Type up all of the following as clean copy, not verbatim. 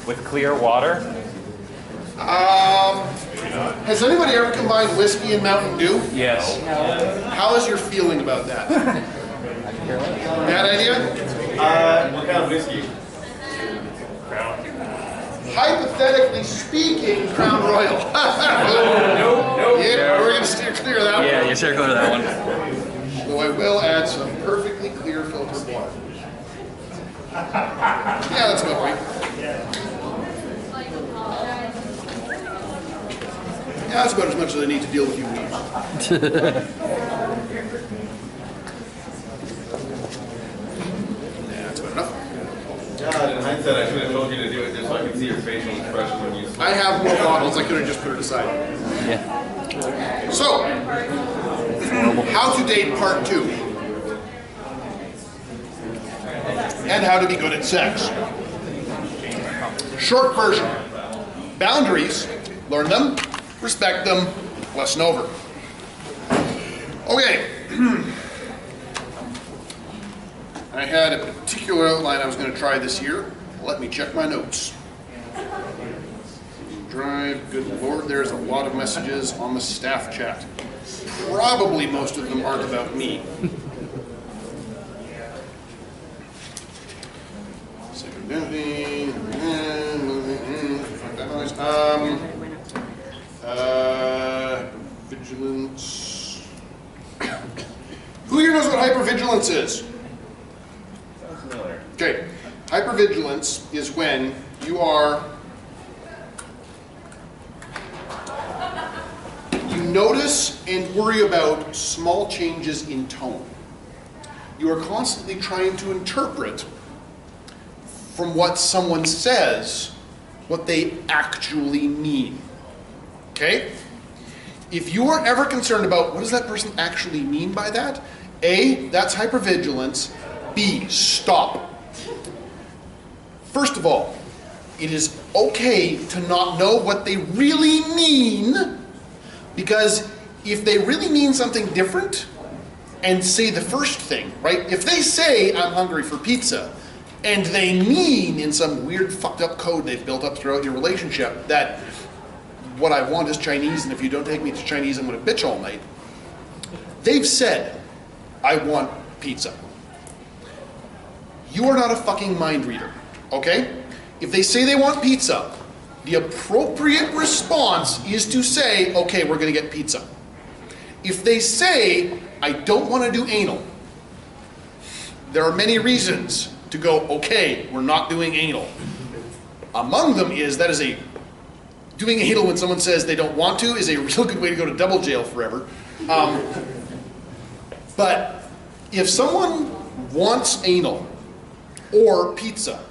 With clear water? Has anybody ever combined whiskey and Mountain Dew? Yes. How is your feeling about that? Bad idea? What kind of whiskey? Hypothetically speaking, Crown Royal. Nope. Yeah, we're going to steer clear of that one. Yeah, you steer clear of that one. Though I will add some perfectly clear filtered water. Yeah, that's about right. Yeah, that's about as much as I need to deal with you weeds. Yeah, that's about enough. God, in hindsight, I should have told you to do it just so I could see your facial expression when you. I have more bottles. I could have just put it aside. Yeah. So, how to date part 2. And how to be good at sex. Short version. Boundaries. Learn them. Respect them. Lesson over. Okay. I had a particular outline I was going to try this year. Let me check my notes. Drive, good Lord, there's a lot of messages on the staff chat. Probably most of them aren't about me. Vigilance. Who here knows what hypervigilance is? Sounds familiar. Okay, hypervigilance is when you notice and worry about small changes in tone. You are constantly trying to interpret from what someone says what they actually mean. Okay? If you are ever concerned about what does that person actually mean by that, A, that's hypervigilance. B, stop. First of all, it is okay to not know what they really mean, because if they really mean something different and say the first thing, right? If they say, I'm hungry for pizza, and they mean in some weird fucked up code they've built up throughout your relationship that what I want is Chinese, and if you don't take me to Chinese, I'm going to bitch all night. They've said, I want pizza. You are not a fucking mind reader, okay? If they say they want pizza, the appropriate response is to say, okay, we're going to get pizza. If they say, I don't want to do anal, there are many reasons to go, okay, we're not doing anal. Among them is, doing anal when someone says they don't want to is a real good way to go to double jail forever. But if someone wants anal, or pizza,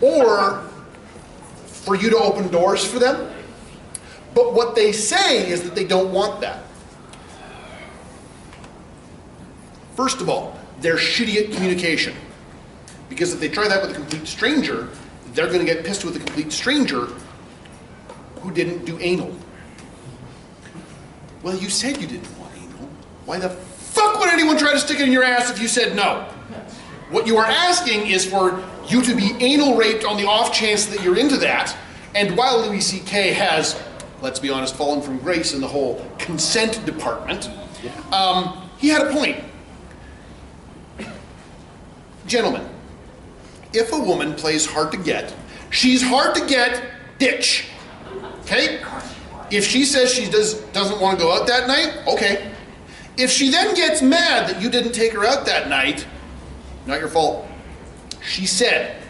or for you to open doors for them, but what they say is that they don't want that. First of all, they're shitty at communication. Because if they try that with a complete stranger, they're going to get pissed with a complete stranger who didn't do anal. Well, you said you didn't want anal. Why the fuck would anyone try to stick it in your ass if you said no? What you are asking is for you to be anal raped on the off chance that you're into that. And while Louis C.K. has, let's be honest, fallen from grace in the whole consent department, he had a point. Gentlemen, if a woman plays hard to get, she's hard to get, ditch. Okay? If she says she doesn't want to go out that night, okay. If she then gets mad that you didn't take her out that night, not your fault. She said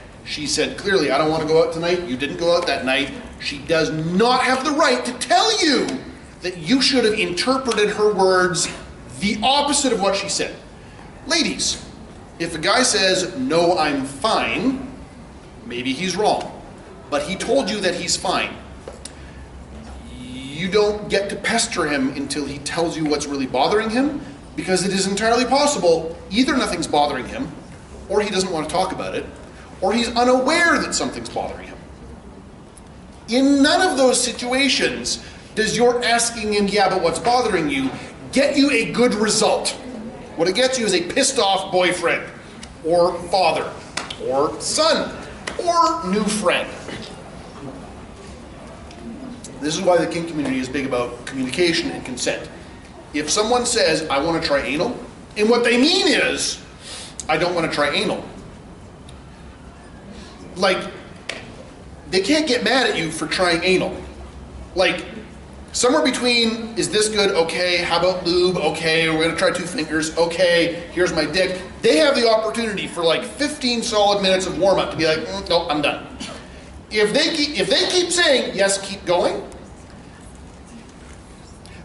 clearly, I don't want to go out tonight, you didn't go out that night. She does not have the right to tell you that you should have interpreted her words the opposite of what she said. Ladies, if a guy says, no, I'm fine, maybe he's wrong. But he told you that he's fine. You don't get to pester him until he tells you what's really bothering him, because it is entirely possible either nothing's bothering him, or he doesn't want to talk about it, or he's unaware that something's bothering him. In none of those situations does your asking him, yeah, but what's bothering you, get you a good result. What it gets you is a pissed off boyfriend, or father, or son, or new friend. This is why the kink community is big about communication and consent. If someone says, I want to try anal, and what they mean is, I don't want to try anal. Like, they can't get mad at you for trying anal. Like, somewhere between, is this good? Okay. How about lube? Okay. We're going to try 2 fingers. Okay. Here's my dick. They have the opportunity for like 15 solid minutes of warm-up to be like, no, I'm done. If they keep saying, yes, keep going,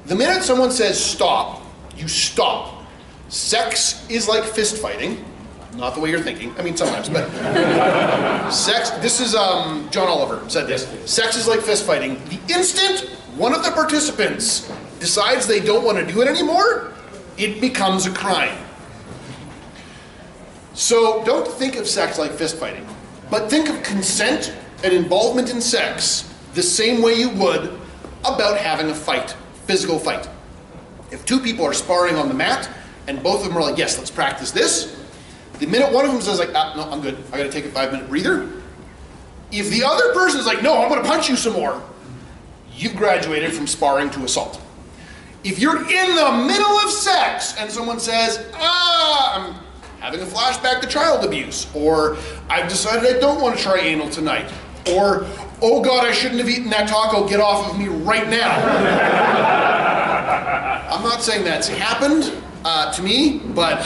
the minute someone says stop, you stop. Sex is like fist fighting. Not the way you're thinking. I mean, sometimes, but sex, this is, John Oliver said this. Sex is like fist fighting. The instant one of the participants decides they don't want to do it anymore, it becomes a crime. So don't think of sex like fist fighting, but think of consent and involvement in sex the same way you would about having a fight, physical fight. If 2 people are sparring on the mat and both of them are like, yes, let's practice this, the minute one of them says like, no, I'm good, I gotta take a 5-minute breather. If the other person is like, no, I'm gonna punch you some more, you've graduated from sparring to assault. If you're in the middle of sex and someone says, I'm having a flashback to child abuse, or I've decided I don't want to try anal tonight, or, oh God, I shouldn't have eaten that taco, get off of me right now. I'm not saying that's happened to me, but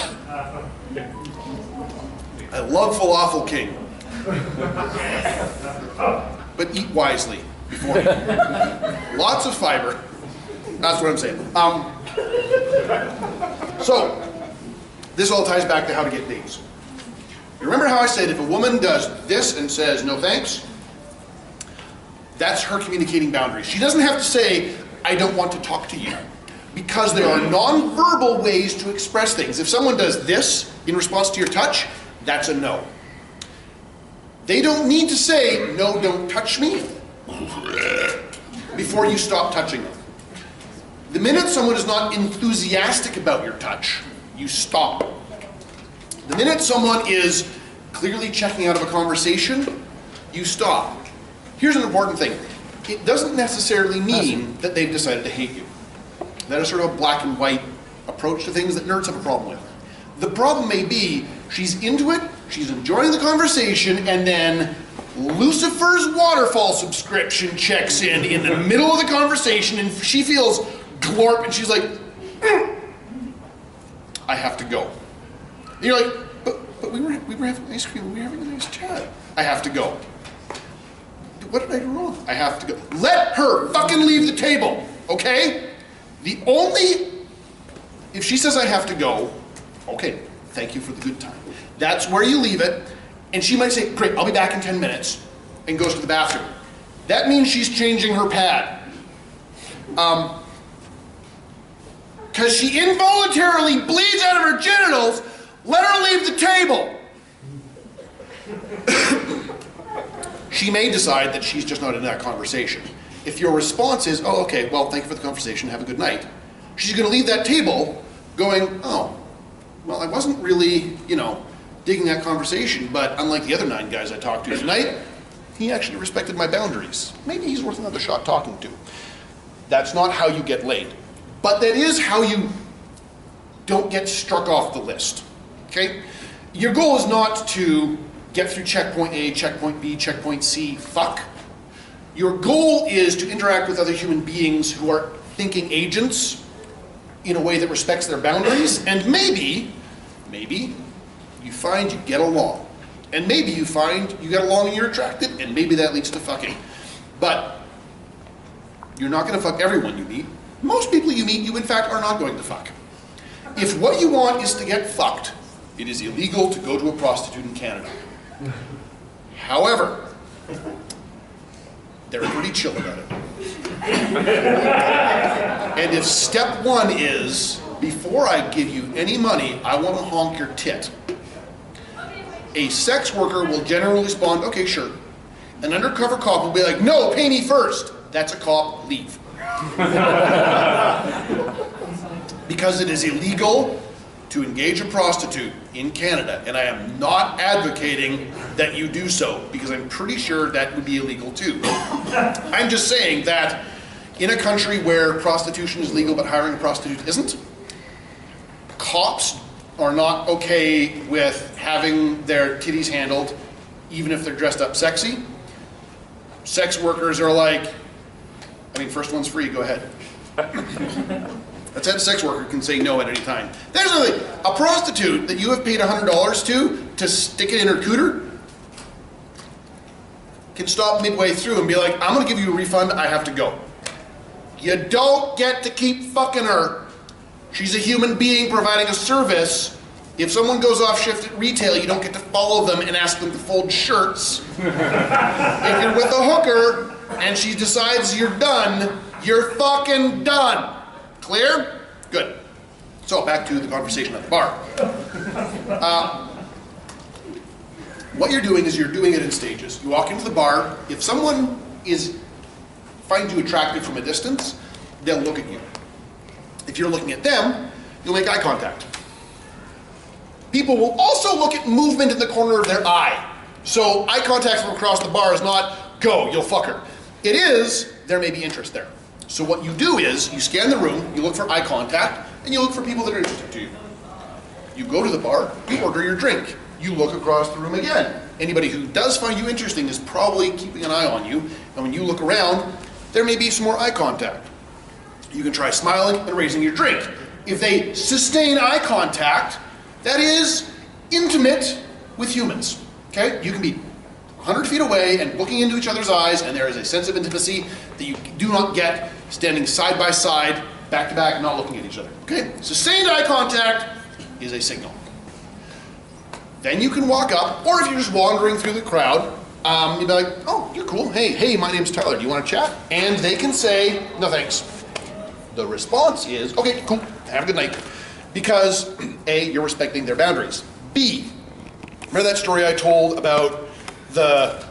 I love falafel king. But eat wisely before eating. Lots of fiber. That's what I'm saying. So, this all ties back to how to get dates. You remember how I said if a woman does this and says no thanks, that's her communicating boundaries. She doesn't have to say, I don't want to talk to you. Because there are non-verbal ways to express things. If someone does this in response to your touch, that's a no. They don't need to say, no, don't touch me, before you stop touching them. The minute someone is not enthusiastic about your touch, you stop. The minute someone is clearly checking out of a conversation, you stop. Here's an important thing. It doesn't necessarily mean that they've decided to hate you. That is sort of a black and white approach to things that nerds have a problem with. The problem may be she's into it, she's enjoying the conversation, and then Lucifer's Waterfall subscription checks in the middle of the conversation, and she feels glorp, and she's like, I have to go. And you're like, but we were having ice cream, we were having a nice chat. I have to go. What did I do wrong? I have to go. Let her fucking leave the table, okay? If she says I have to go, okay, thank you for the good time. That's where you leave it, and she might say, great, I'll be back in 10 minutes, and goes to the bathroom. That means she's changing her pad. Because she involuntarily bleeds out of her genitals, let her leave the table. She may decide that she's just not in that conversation. If your response is, oh, okay, well, thank you for the conversation, have a good night, she's going to leave that table going, oh, well, I wasn't really, digging that conversation, but unlike the other 9 guys I talked to tonight, he actually respected my boundaries. Maybe he's worth another shot talking to. That's not how you get laid. But that is how you don't get struck off the list, okay? Your goal is not to get through checkpoint A, checkpoint B, checkpoint C, fuck. Your goal is to interact with other human beings who are thinking agents in a way that respects their boundaries, and maybe you find you get along. And maybe you find you get along and you're attracted, and maybe that leads to fucking. But you're not going to fuck everyone you meet. Most people you meet, you in fact are not going to fuck. If what you want is to get fucked, it is illegal to go to a prostitute in Canada. However, they're pretty chill about it. And if step 1 is, before I give you any money, I want to honk your tit, a sex worker will generally respond, okay, sure. An undercover cop will be like, no, pay me first. That's a cop, leave. Because it is illegal to engage a prostitute in Canada, and I am not advocating that you do so, because I'm pretty sure that would be illegal too. I'm just saying that in a country where prostitution is legal but hiring a prostitute isn't, cops are not okay with having their titties handled, even if they're dressed up sexy. Sex workers are like, I mean, first one's free, go ahead. That's it, a sex worker can say no at any time. There's another thing. A prostitute that you have paid $100 to stick it in her cooter can stop midway through and be like, I'm gonna give you a refund, I have to go. You don't get to keep fucking her. She's a human being providing a service. If someone goes off shift at retail, you don't get to follow them and ask them to fold shirts. If you're with a hooker and she decides you're done, you're fucking done. Clear? Good. So back to the conversation at the bar. What you're doing is you're doing it in stages. You walk into the bar. If someone finds you attractive from a distance, they'll look at you. If you're looking at them, you'll make eye contact. People will also look at movement in the corner of their eye. So eye contact from across the bar is not, go, you'll fuck her. It is, there may be interest there. So what you do is, you scan the room, you look for eye contact, and you look for people that are interested to you. You go to the bar, you order your drink. You look across the room again. Anybody who does find you interesting is probably keeping an eye on you, and when you look around, there may be some more eye contact. You can try smiling and raising your drink. If they sustain eye contact, that is intimate with humans, okay? You can be 100 feet away and looking into each other's eyes, and there is a sense of intimacy that you do not get standing side by side, back to back, not looking at each other, okay? Sustained eye contact is a signal. Then you can walk up, or if you're just wandering through the crowd, you'd be like, oh, you're cool. Hey, my name's Tyler, do you want to chat? And they can say, no thanks. The response is, okay, cool, have a good night. Because A, you're respecting their boundaries. B, remember that story I told about the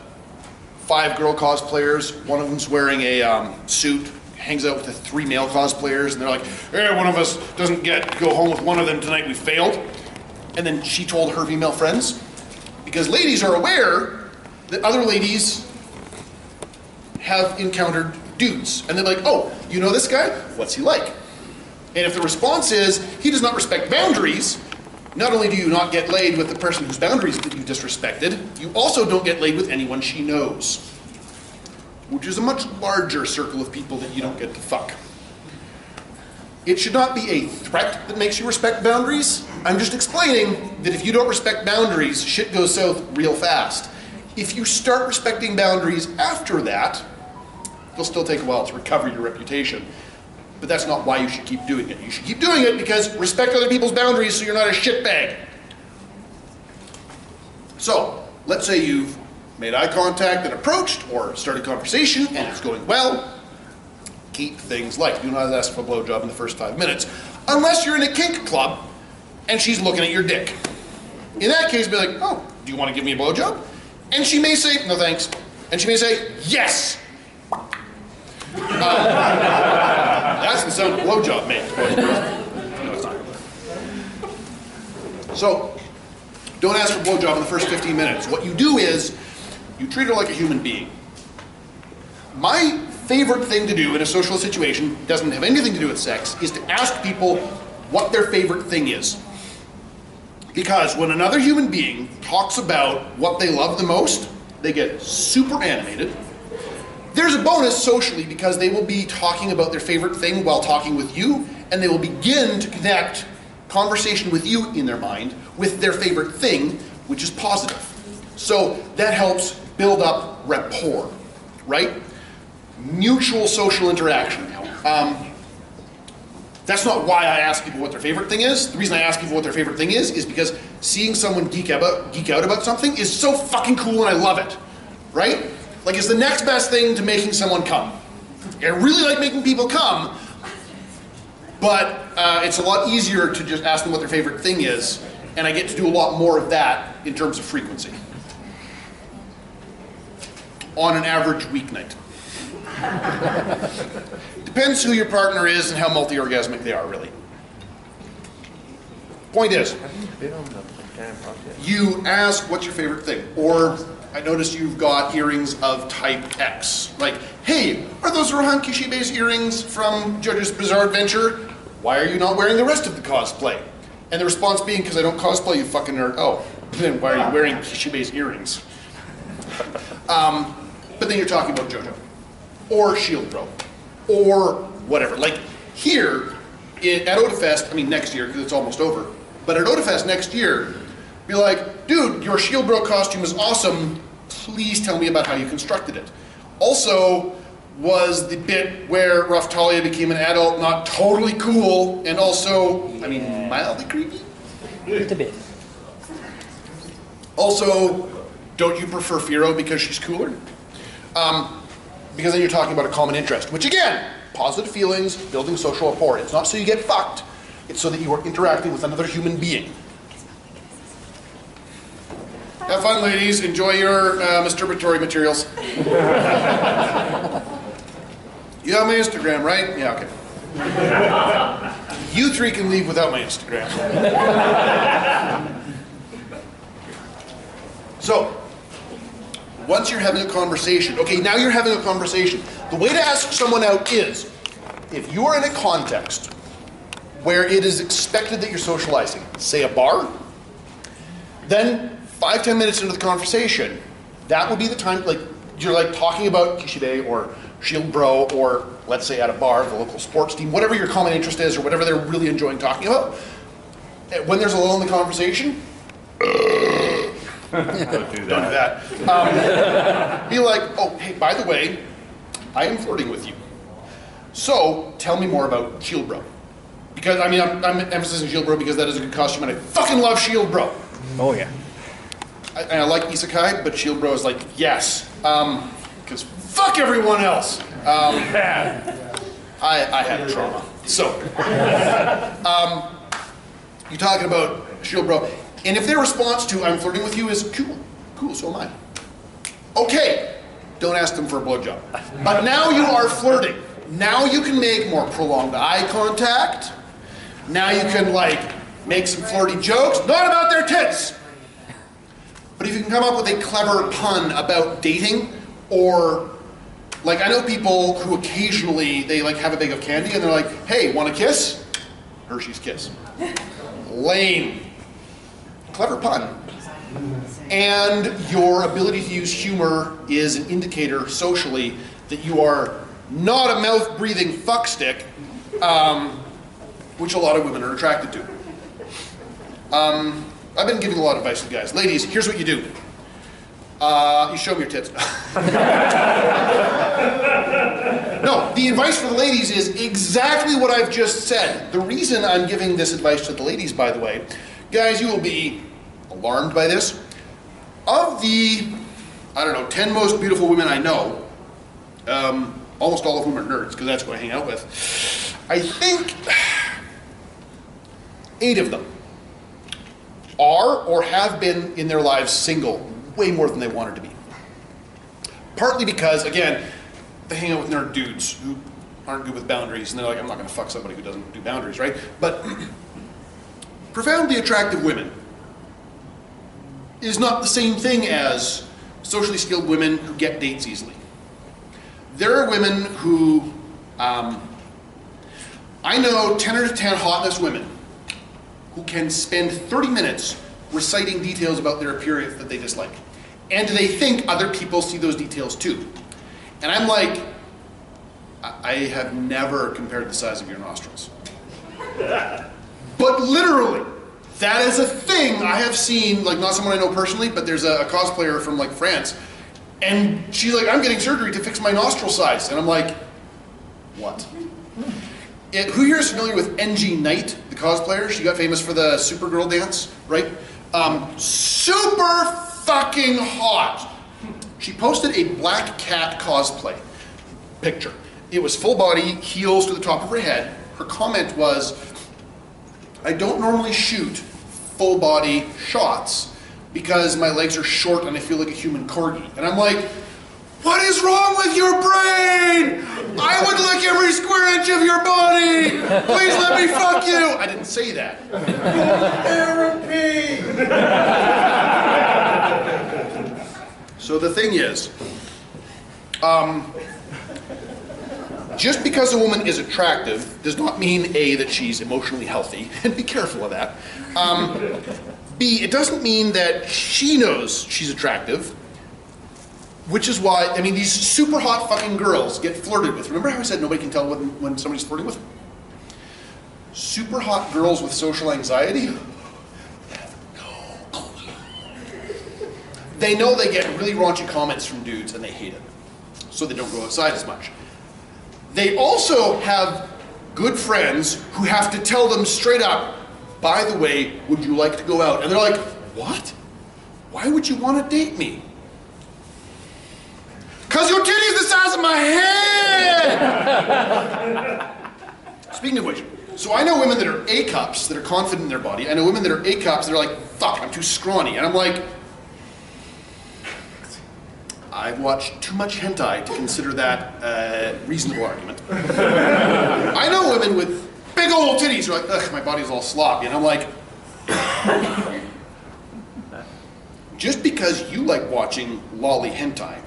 5 girl cosplayers? One of them's wearing a suit, hangs out with the 3 male cosplayers, and they're like, hey, one of us doesn't get to go home with one of them tonight, we failed. And then she told her female friends, because ladies are aware that other ladies have encountered dudes. And they're like, oh, you know this guy? What's he like? And if the response is, he does not respect boundaries, not only do you not get laid with the person whose boundaries that you disrespected, you also don't get laid with anyone she knows, which is a much larger circle of people that you don't get to fuck. It should not be a threat that makes you respect boundaries. I'm just explaining that if you don't respect boundaries, shit goes south real fast. If you start respecting boundaries after that, it'll still take a while to recover your reputation. But that's not why you should keep doing it. You should keep doing it because respect other people's boundaries so you're not a shitbag. So, let's say you've made eye contact and approached or started conversation and it's going well. Keep things light. Do not ask for a blowjob in the first 5 minutes. Unless you're in a kink club and she's looking at your dick. In that case, be like, oh, do you want to give me a blowjob? And she may say, no thanks. And she may say, yes. That's the sound a blowjob makes. No, it's not. So, don't ask for a blowjob in the first 15 minutes. What you do is, you treat her like a human being. My favorite thing to do in a social situation, doesn't have anything to do with sex, is to ask people what their favorite thing is. Because when another human being talks about what they love the most, they get super animated. There's a bonus socially because they will be talking about their favorite thing while talking with you, and they will begin to connect conversation with you in their mind with their favorite thing, which is positive. So that helps build up rapport, right? Mutual social interaction. That's not why I ask people what their favorite thing is. The reason I ask people what their favorite thing is because seeing someone geek out about something is so fucking cool and I love it, right? Like it's the next best thing to making someone come. I really like making people come, but it's a lot easier to just ask them what their favorite thing is, and I get to do a lot more of that in terms of frequency. On an average weeknight. Depends who your partner is and how multi-orgasmic they are, really. Point is, you ask, what's your favorite thing? Or, I noticed you've got earrings of type X. Like, hey, are those Rohan Kishibe's earrings from JoJo's Bizarre Adventure? Why are you not wearing the rest of the cosplay? And the response being, because I don't cosplay, you fucking nerd. Oh, then why are you wearing Kishibe's earrings? But then you're talking about JoJo, or Shield Bro, or whatever. Like here, at Otafest, I mean next year, because it's almost over, but at Otafest next year, be like, dude, your Shield Bro costume is awesome, please tell me about how you constructed it. Also, was the bit where Raftalia became an adult not totally cool, and also, I mean, mildly creepy? Just a bit. Also, don't you prefer Firo because she's cooler? Because then you're talking about a common interest, which again, positive feelings, building social rapport. It's not so you get fucked, it's so that you are interacting with another human being. Have fun, ladies. Enjoy your masturbatory materials. You have my Instagram, right? Yeah, okay. You three can leave without my Instagram. So, once you're having a conversation, okay, now you're having a conversation. The way to ask someone out is, if you are in a context where it is expected that you're socializing, say a bar, then 5-10 minutes into the conversation, that would be the time, like, you're like talking about Kishibe or Shield Bro, or let's say at a bar, the local sports team, whatever your common interest is, or whatever they're really enjoying talking about. When there's a lull in the conversation, don't do that. Be like, oh, hey, by the way, I am flirting with you. So, tell me more about Shield Bro. Because, I mean, I'm emphasizing Shield Bro because that is a good costume, and I fucking love Shield Bro. Oh, yeah. I like Isekai, but Shield Bro is like, yes. Because fuck everyone else. I had trauma. So, you're talking about Shield Bro. And if their response to I'm flirting with you is cool, so am I. Okay, don't ask them for a blowjob. But now you are flirting. Now you can make more prolonged eye contact. Now you can like make some flirty jokes, not about their tits. But if you can come up with a clever pun about dating, or like I know people who occasionally they like have a bag of candy and they're like, hey, want a kiss? Hershey's Kiss. Lame. Clever pun. And your ability to use humor is an indicator socially that you are not a mouth-breathing fuckstick, which a lot of women are attracted to. I've been giving a lot of advice to the guys. Ladies, here's what you do. You show me your tits. No, the advice for the ladies is exactly what I've just said. The reason I'm giving this advice to the ladies, by the way, guys, you will be alarmed by this. Of the, 10 most beautiful women I know, almost all of whom are nerds, because that's who I hang out with, I think 8 of them are or have been in their lives single way more than they wanted to be. Partly because, again, they hang out with nerd dudes who aren't good with boundaries, and they're like, I'm not going to fuck somebody who doesn't do boundaries, right? But profoundly attractive women is not the same thing as socially skilled women who get dates easily. There are women who, I know 10 out of 10 hotness women who can spend 30 minutes reciting details about their appearance that they dislike. And they think other people see those details too. And I'm like, I have never compared the size of your nostrils. But literally, that is a thing I have seen, like not someone I know personally, but there's a cosplayer from like France, and she's like, I'm getting surgery to fix my nostril size. And I'm like, what? Who here is familiar with NG Knight, the cosplayer? She got famous for the Supergirl dance, right? Super fucking hot. She posted a black cat cosplay picture. It was full body, heels to the top of her head. Her comment was, I don't normally shoot full body shots because my legs are short and I feel like a human corgi. And I'm like, What is wrong with your brain? I would lick every square inch of your body. Please let me fuck you. I didn't say that. Therapy. So the thing is, just because a woman is attractive does not mean A, that she's emotionally healthy, and be careful of that. B, it doesn't mean that she knows she's attractive, which is why, I mean, these super hot fucking girls get flirted with. Remember how I said nobody can tell when somebody's flirting with them? Super hot girls with social anxiety have no clue. They know they get really raunchy comments from dudes and they hate it, so they don't go outside as much. They also have good friends who have to tell them straight up, by the way, would you like to go out? And they're like, what? Why would you want to date me? Because your titty's the size of my head! Speaking of which, so I know women that are A cups, that are confident in their body. I know women that are A cups that are like, fuck, I'm too scrawny. And I'm like, I've watched too much hentai to consider that a reasonable argument. I know women with big old titties who are like, ugh, my body's all sloppy. And I'm like, just because you like watching lolly hentai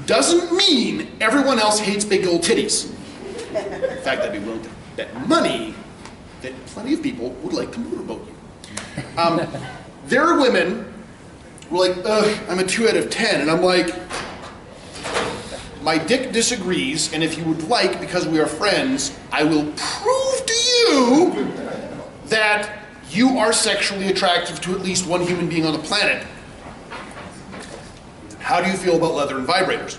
doesn't mean everyone else hates big old titties. In fact, I'd be willing to bet money that plenty of people would like to motorboat you. There are women who are like, ugh, I'm a 2 out of 10. And I'm like, my dick disagrees, and if you would like, because we are friends, I will prove to you that you are sexually attractive to at least one human being on the planet. How do you feel about leather and vibrators?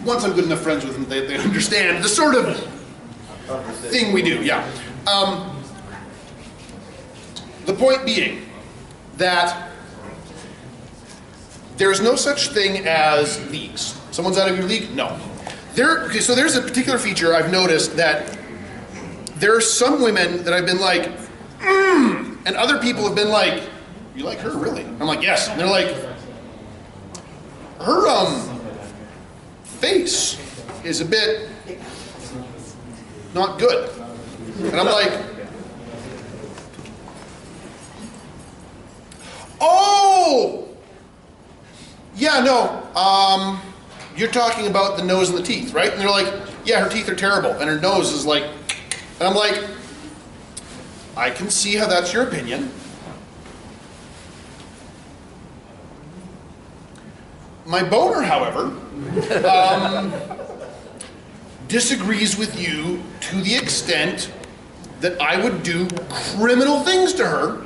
Once I'm good enough friends with them, they understand the sort of thing we do, yeah. The point being that there's no such thing as leagues. Someone's out of your league? No. Okay, so there's a particular feature I've noticed that there are some women that I've been like, and other people have been like, you like her, really? I'm like, yes. And they're like, her face is a bit not good. And I'm like, oh! Yeah, no, you're talking about the nose and the teeth, right? And they're like, yeah, her teeth are terrible, and her nose is like, and I'm like, I can see how that's your opinion. My boner, however, disagrees with you to the extent that I would do criminal things to her.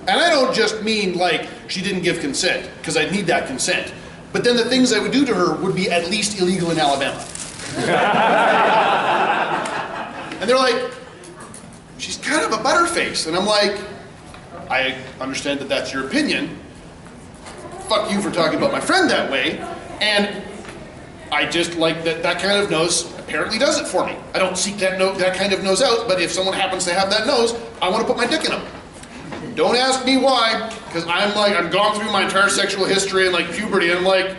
And I don't just mean like she didn't give consent, because I'd need that consent. But then the things I would do to her would be at least illegal in Alabama. And they're like, she's kind of a butterface. And I'm like, I understand that that's your opinion. Fuck you for talking about my friend that way. And I just like that kind of nose apparently does it for me. I don't seek that kind of nose out, but if someone happens to have that nose, I want to put my dick in them. Don't ask me why, because I've gone through my entire sexual history and like puberty, and I'm like,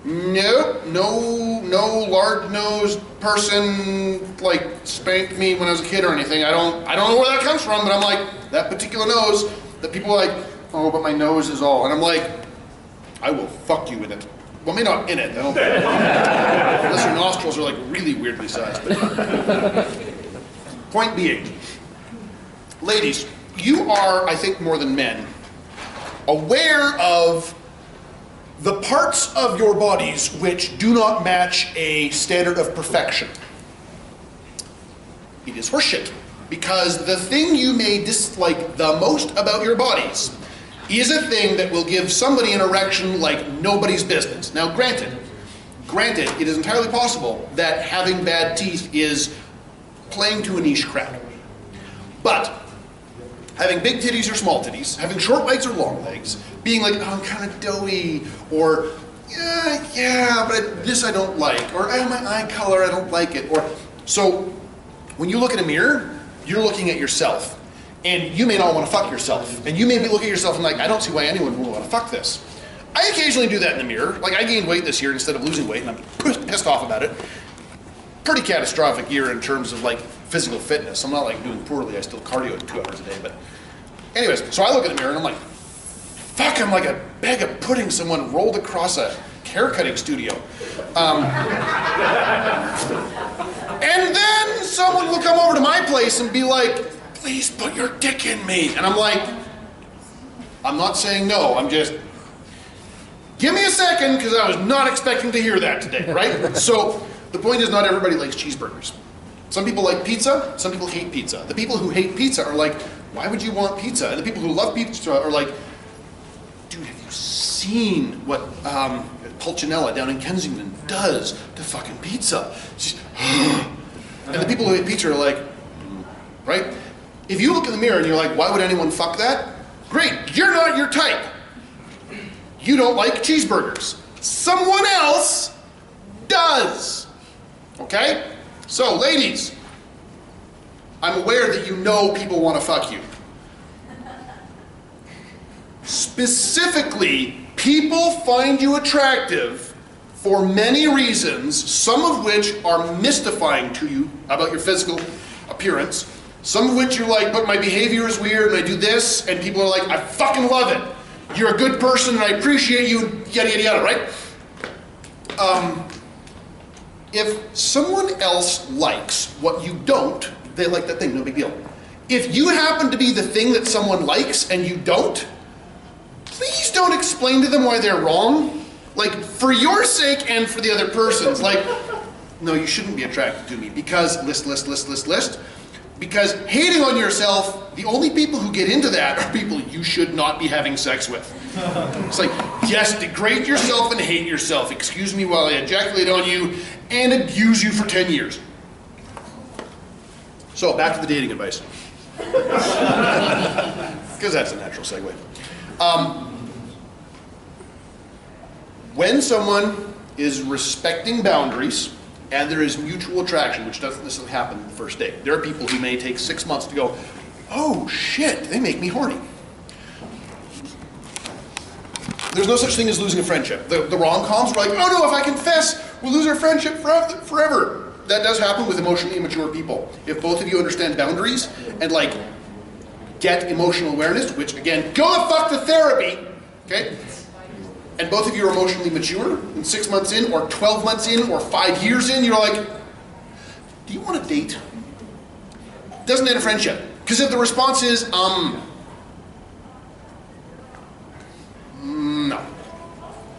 nope, no large-nosed person like spanked me when I was a kid or anything. I don't know where that comes from, but I'm like, that particular nose that people are like, oh, but my nose is all, and I'm like, I will fuck you with it. Well, maybe not in it, I don't unless your nostrils are like really weirdly sized. But point being, ladies, you are, I think more than men, aware of the parts of your bodies which do not match a standard of perfection. It is horseshit, because the thing you may dislike the most about your bodies is a thing that will give somebody an erection like nobody's business. Now granted, it is entirely possible that having bad teeth is playing to a niche crowd. But having big titties or small titties, having short legs or long legs, being like, oh, I'm kind of doughy, or yeah, but this I don't like, or oh, my eye color, I don't like it. Or so when you look in a mirror, you're looking at yourself. And you may not want to fuck yourself. And you may look at yourself and like, I don't see why anyone would want to fuck this. I occasionally do that in the mirror. Like I gained weight this year instead of losing weight, and I'm pissed off about it. Pretty catastrophic year in terms of like physical fitness. I'm not like doing poorly. I still cardio 2 hours a day, but anyways, so I look in the mirror and I'm like, fuck, I'm like a bag of pudding someone rolled across a haircutting studio. And then someone will come over to my place and be like, please put your dick in me. And I'm like, I'm not saying no, I'm just, give me a second, because I was not expecting to hear that today, right? So the point is not everybody likes cheeseburgers. Some people like pizza, some people hate pizza. The people who hate pizza are like, why would you want pizza? And the people who love pizza are like, dude, have you seen what Pulcinella down in Kensington does to fucking pizza? And the people who hate pizza are like, right? If you look in the mirror and you're like, why would anyone fuck that? Great, you're not your type. You don't like cheeseburgers. Someone else does. Okay? So, ladies, I'm aware that you know people want to fuck you. Specifically, people find you attractive for many reasons, some of which are mystifying to you about your physical appearance, some of which you're like, but my behavior is weird and I do this, and people are like, I fucking love it. You're a good person and I appreciate you, yada, yada, yada, right? If someone else likes what you don't, they like that thing, no big deal. If you happen to be the thing that someone likes and you don't, please don't explain to them why they're wrong. Like, for your sake and for the other person's. Like, no, you shouldn't be attracted to me because list. Because hating on yourself, the only people who get into that are people you should not be having sex with. It's like, yes, degrade yourself and hate yourself. Excuse me while I ejaculate on you and abuse you for 10 years. So, back to the dating advice. Because that's a natural segue. When someone is respecting boundaries and there is mutual attraction, which doesn't necessarily happen the first date. There are people who may take 6 months to go, oh shit, they make me horny. There's no such thing as losing a friendship. The rom-coms were like, oh no, if I confess, we'll lose our friendship forever. That does happen with emotionally immature people. If both of you understand boundaries and like get emotional awareness, which again, go the fuck to therapy, okay? And both of you are emotionally mature, and 6 months in, or 12 months in, or 5 years in, you're like, do you want to date? Doesn't end a friendship. Because if the response is, no.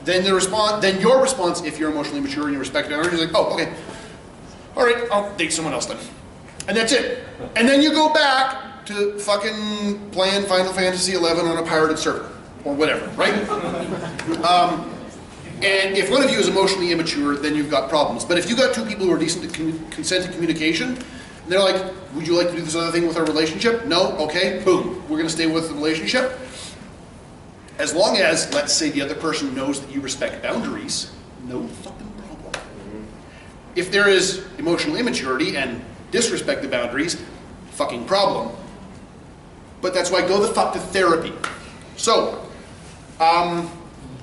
Then your response, if you're emotionally mature and you respect boundaries, is like, oh, okay. All right, I'll date someone else then. And that's it. And then you go back to fucking playing Final Fantasy XI on a pirated server. Or whatever, right? And if one of you is emotionally immature, then you've got problems. But if you've got two people who are decent to consented communication, and they're like, would you like to do this other thing with our relationship? No? Okay, boom. We're gonna stay with the relationship. As long as, let's say, the other person knows that you respect boundaries, no fucking problem. If there is emotional immaturity and disrespect the boundaries, fucking problem. But that's why go the fuck to therapy. So,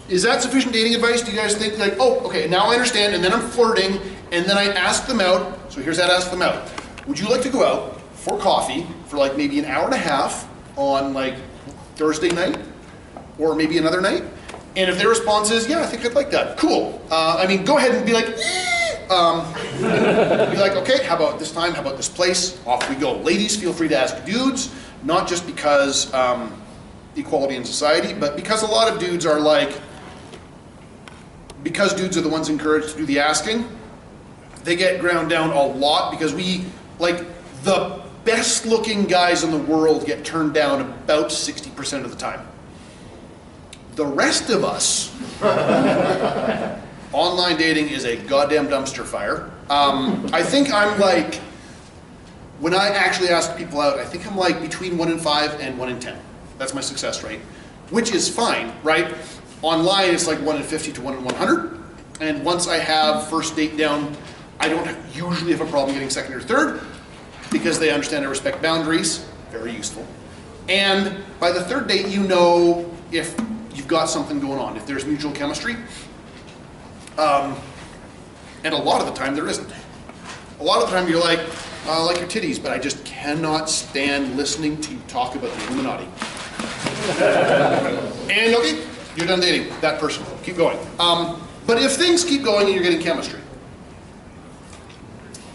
is that sufficient dating advice? Do you guys think like, oh, okay, now I understand, and then I'm flirting, and then I ask them out, so here's that ask them out. Would you like to go out for coffee for like maybe an hour and a half on like Thursday night, or maybe another night? And if their response is, yeah, I think I'd like that, cool. I mean, go ahead and be like, be like, okay, how about this time, how about this place? Off we go. Ladies, feel free to ask dudes, not just because, equality in society, but because a lot of dudes are like, because dudes are the ones encouraged to do the asking, they get ground down a lot because we, like, the best looking guys in the world get turned down about 60% of the time. The rest of us, online dating is a goddamn dumpster fire. I think I'm like, when I actually ask people out, I think I'm like between 1 in 5 and 1 in 10. That's my success rate, which is fine, right? Online, it's like 1 in 50 to 1 in 100. And once I have first date down, I don't usually have a problem getting second or third because they understand I respect boundaries, very useful. And by the third date, you know if you've got something going on. If there's mutual chemistry, and a lot of the time there isn't. A lot of the time you're like, I like your titties, but I just cannot stand listening to you talk about the Illuminati. And okay, you're done dating that person. Keep going. But if things keep going and you're getting chemistry,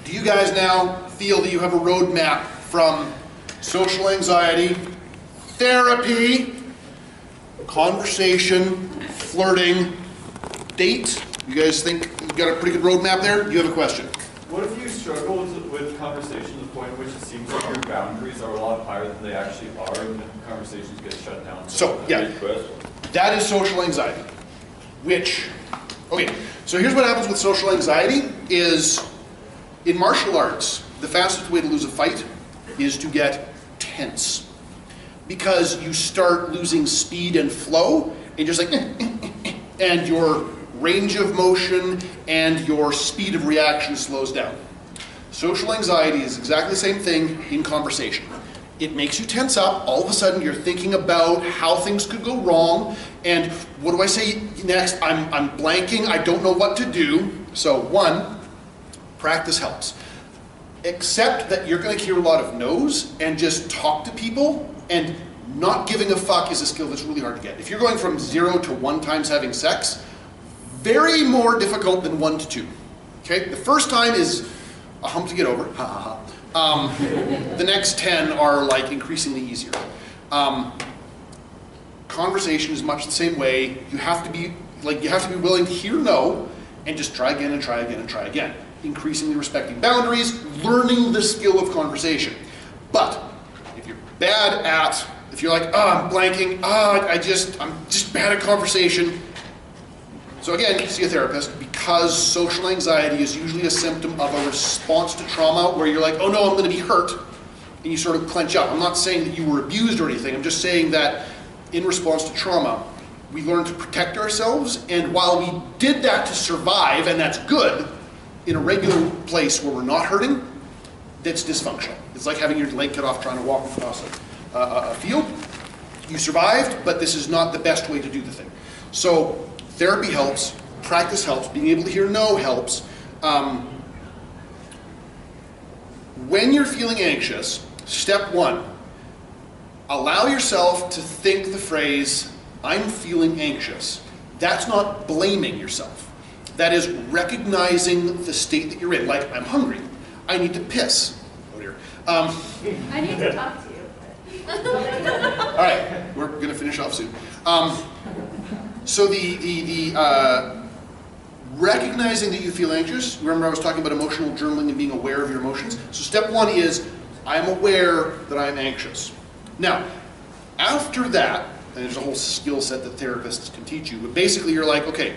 do you guys now feel that you have a roadmap from social anxiety, therapy, conversation, flirting, date? You guys think you've got a pretty good roadmap there? You have a question? What if you struggle with conversation to the point in which it seems like your boundaries are a lot higher than they actually are, and then conversations get shut down? So, yeah, that is social anxiety, which, okay, so here's what happens with social anxiety is, in martial arts, the fastest way to lose a fight is to get tense. Because you start losing speed and flow, and just like, and your range of motion and your speed of reaction slows down. Social anxiety is exactly the same thing in conversation. It makes you tense up. All of a sudden you're thinking about how things could go wrong, and what do I say next? I'm blanking, I don't know what to do. So one, practice helps. Accept that you're going to hear a lot of no's and just talk to people, and not giving a fuck is a skill that's really hard to get. If you're going from 0 to 1 times having sex, very more difficult than 1 to 2. Okay, the first time is a hump to get over. Ha ha ha. The next 10 are like increasingly easier. Conversation is much the same way. You have to be willing to hear no and just try again and try again and try again. Increasingly respecting boundaries, learning the skill of conversation. But if you're bad at, if you're like, I'm blanking, I'm just bad at conversation. So again, see a therapist, because social anxiety is usually a symptom of a response to trauma where you're like, oh no, I'm going to be hurt, and you sort of clench up. I'm not saying that you were abused or anything, I'm just saying that in response to trauma, we learn to protect ourselves, and while we did that to survive, and that's good, in a regular place where we're not hurting, that's dysfunctional. It's like having your leg cut off trying to walk across a field. You survived, but this is not the best way to do the thing. So therapy helps, practice helps, being able to hear no helps. When you're feeling anxious, step one, allow yourself to think the phrase, I'm feeling anxious. That's not blaming yourself. That is recognizing the state that you're in. Like, I'm hungry. I need to piss. Oh dear. I need to talk to you. All right, we're going to finish off soon. So the recognizing that you feel anxious. Remember I was talking about emotional journaling and being aware of your emotions. So step one is, I'm aware that I'm anxious. Now, after that, and there's a whole skill set that therapists can teach you, but basically you're like, okay,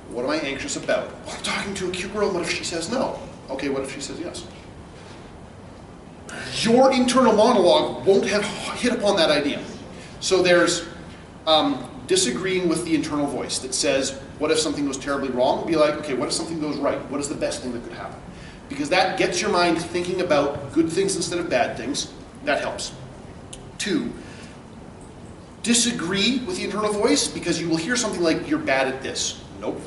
what am I anxious about? Well, I'm talking to a cute girl, what if she says no? Okay, what if she says yes? Your internal monologue won't have hit upon that idea. So there's disagreeing with the internal voice that says, what if something goes terribly wrong? Be like, okay, what if something goes right? What is the best thing that could happen? Because that gets your mind thinking about good things instead of bad things. That helps. 2, disagree with the internal voice, because you will hear something like, you're bad at this. Nope.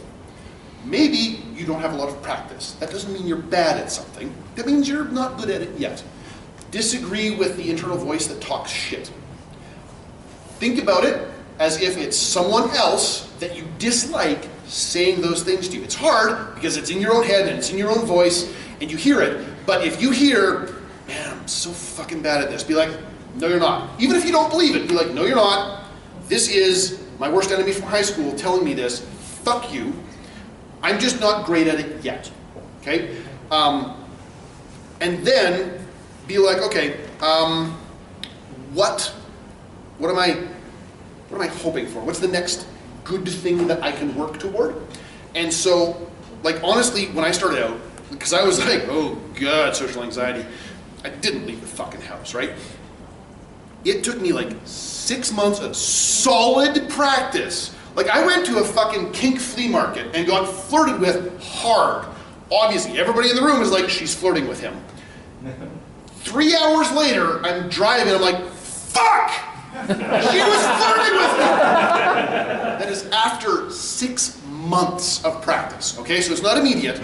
Maybe you don't have a lot of practice. That doesn't mean you're bad at something. That means you're not good at it yet. Disagree with the internal voice that talks shit. Think about it as if it's someone else that you dislike saying those things to you. It's hard because it's in your own head and it's in your own voice and you hear it, but if you hear, man, I'm so fucking bad at this, be like, no you're not. Even if you don't believe it, be like, no you're not. This is my worst enemy from high school telling me this. Fuck you. I'm just not great at it yet. Okay? And then be like, okay, what am I hoping for? What's the next good thing that I can work toward? And so, like, honestly, when I started out, because I was like, oh God, social anxiety, I didn't leave the fucking house, right? It took me like 6 months of solid practice. Like, I went to a fucking kink flea market and got flirted with hard. Obviously, everybody in the room is like, she's flirting with him. 3 hours later, I'm driving, I'm like, fuck! She was flirting with me. That is after 6 months of practice, okay? So it's not immediate,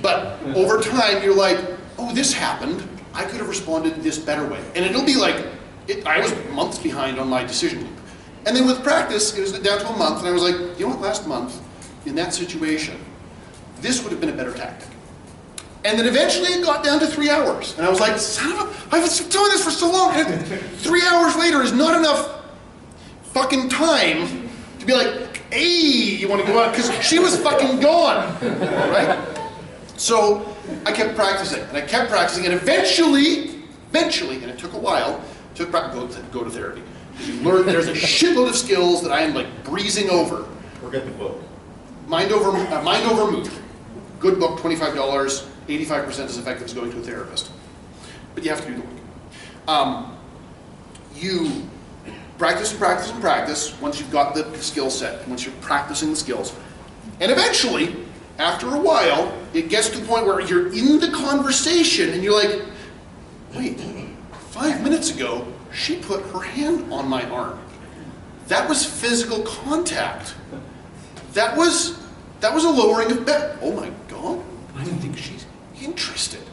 but over time you're like, oh, this happened. I could have responded this better way. And it'll be like, I was months behind on my decision loop. And then with practice, it was down to a month, and I was like, you know what, last month, in that situation, this would have been a better tactic. And then eventually it got down to 3 hours. And I was like, son of a, I've been doing this for so long. And 3 hours later is not enough fucking time to be like, hey, you want to go out? Because she was fucking gone, right? So I kept practicing, and and eventually, and it took a while, go to therapy. You learn there's a shitload of skills that I am like breezing over. Or get the book. Mind Over Mood. Good book, $25, 85% as effective as going to a therapist. But you have to do the work. You practice and practice and practice once you've got the skill set, once you're practicing the skills. And eventually, after a while, it gets to the point where you're in the conversation and you're like, wait, 5 minutes ago, she put her hand on my arm. That was physical contact. That was a lowering of bet. Oh my God, I think she's interested.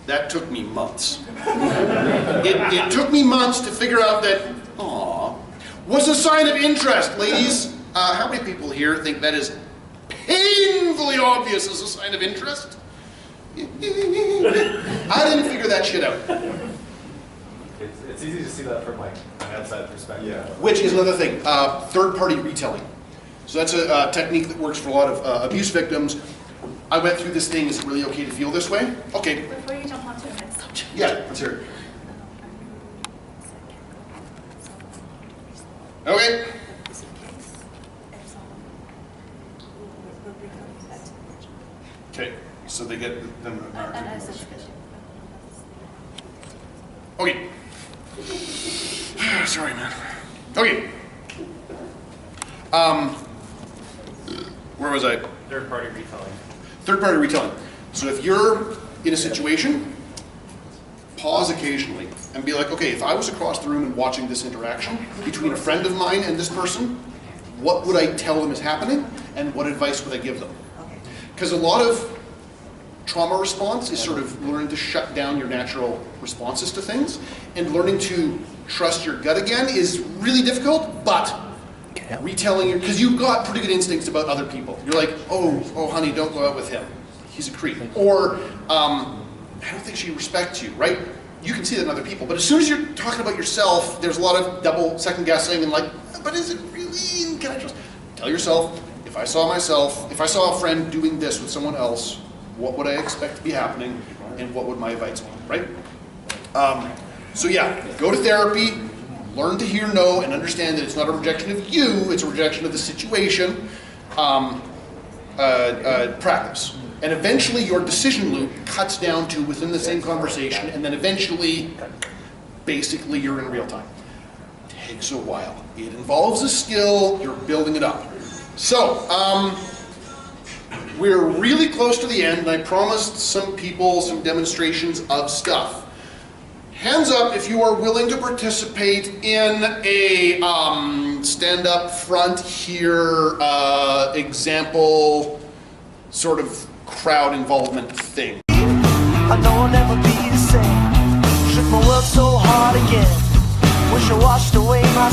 That took me months. It took me months to figure out that, aw, was a sign of interest. Ladies, how many people here think that is painfully obvious as a sign of interest? I didn't figure that shit out. It's easy to see that from like an outside perspective. Yeah. Which is another thing, third-party retelling. So that's a technique that works for a lot of abuse victims. I went through this thing, is it really okay to feel this way? Okay. Before you jump onto the next subject. Yeah, let's hear it. Okay. Okay, so they get them. Okay. Sorry, man. Okay. Where was I? Third-party retelling. Third-party retelling. So if you're in a situation, pause occasionally and be like, okay, if I was across the room and watching this interaction between a friend of mine and this person, what would I tell them is happening and what advice would I give them? Because a lot of trauma response is sort of learning to shut down your natural responses to things, and learning to trust your gut again is really difficult, but retelling your, because you've got pretty good instincts about other people. You're like, oh honey, don't go out with him. He's a creep. Or, I don't think she respects you, right? You can see that in other people, but as soon as you're talking about yourself, there's a lot of double second guessing and like, but is it really, can I trust? Tell yourself, if I saw a friend doing this with someone else, what would I expect to be happening, and what would my advice be, right? So yeah, go to therapy, learn to hear no, and understand that it's not a rejection of you, it's a rejection of the situation. Practice. And eventually your decision loop cuts down to within the same conversation, and then eventually, basically you're in real time. It takes a while. It involves a skill, you're building it up. So, we're really close to the end, and I promised some people some demonstrations of stuff. Hands up if you are willing to participate in a stand up front here example sort of crowd involvement thing. I know I'll never be the same. Shook my world so hard again. Wish I washed away my